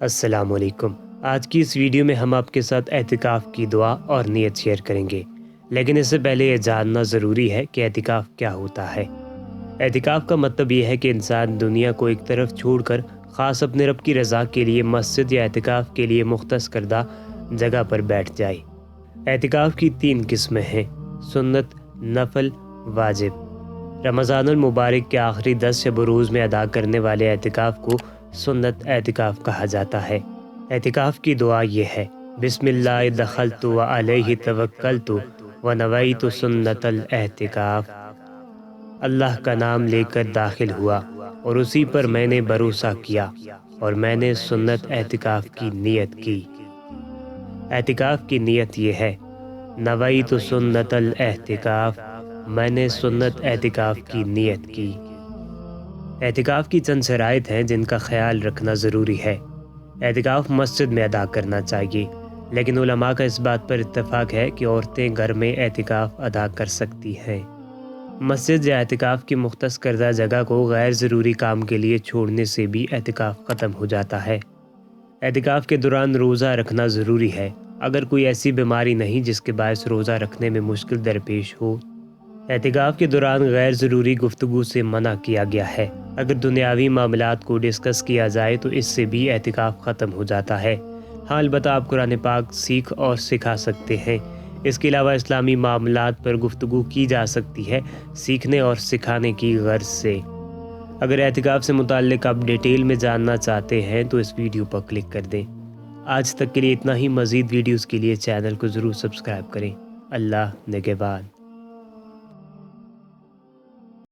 السلام علیکم۔ آج کی اس ویڈیو میں ہم آپ کے ساتھ اعتکاف کی دعا اور نیت شیئر کریں گے، لیکن اس سے پہلے یہ جاننا ضروری ہے کہ اعتکاف کیا ہوتا ہے۔ اعتکاف کا مطلب یہ ہے کہ انسان دنیا کو ایک طرف چھوڑ کر خاص اپنے رب کی رضا کے لیے مسجد یا اعتکاف کے لیے مختص کردہ جگہ پر بیٹھ جائے۔ اعتکاف کی 3 قسمیں ہیں: سنت، نفل، واجب۔ رمضان المبارک کے آخری 10 شب و روز میں ادا کرنے والے اعتکاف کو سنت اعتکاف کہا جاتا ہے۔ اعتکاف کی دعا یہ ہے: بسم اللہ دخلت و علیہ توکلت و نویت سنت الاعتکاف۔ اللہ کا نام لے کر داخل ہوا اور اسی پر میں نے بھروسہ کیا اور میں نے سنت اعتکاف کی نیت کی۔ اعتکاف کی نیت یہ ہے: نویت سنت الاعتکاف، میں نے سنت اعتکاف کی نیت کی۔ اعتکاف کی چند شرائط ہیں جن کا خیال رکھنا ضروری ہے۔ اعتکاف مسجد میں ادا کرنا چاہیے، لیکن علماء کا اس بات پر اتفاق ہے کہ عورتیں گھر میں اعتکاف ادا کر سکتی ہیں۔ مسجد یا اعتکاف کی مختص کردہ جگہ کو غیر ضروری کام کے لیے چھوڑنے سے بھی اعتکاف ختم ہو جاتا ہے۔ اعتکاف کے دوران روزہ رکھنا ضروری ہے۔ اگر کوئی ایسی بیماری نہیں جس کے باعث روزہ رکھنے میں مشکل درپیش ہو۔ اعتکاف کے دوران غیر ضروری گفتگو سے منع کیا گیا ہے۔ اگر دنیاوی معاملات کو ڈسکس کیا جائے تو اس سے بھی اعتکاف ختم ہو جاتا ہے۔ ہاں، البتہ آپ قرآن پاک سیکھ اور سکھا سکتے ہیں۔ اس کے علاوہ اسلامی معاملات پر گفتگو کی جا سکتی ہے، سیکھنے اور سکھانے کی غرض سے۔ اگر اعتکاف سے متعلق آپ ڈیٹیل میں جاننا چاہتے ہیں تو اس ویڈیو پر کلک کر دیں۔ آج تک کے لیے اتنا ہی۔ مزید ویڈیوز کے لیے چینل کو ضرور سبسکرائب کریں۔ اللہ نگہبان۔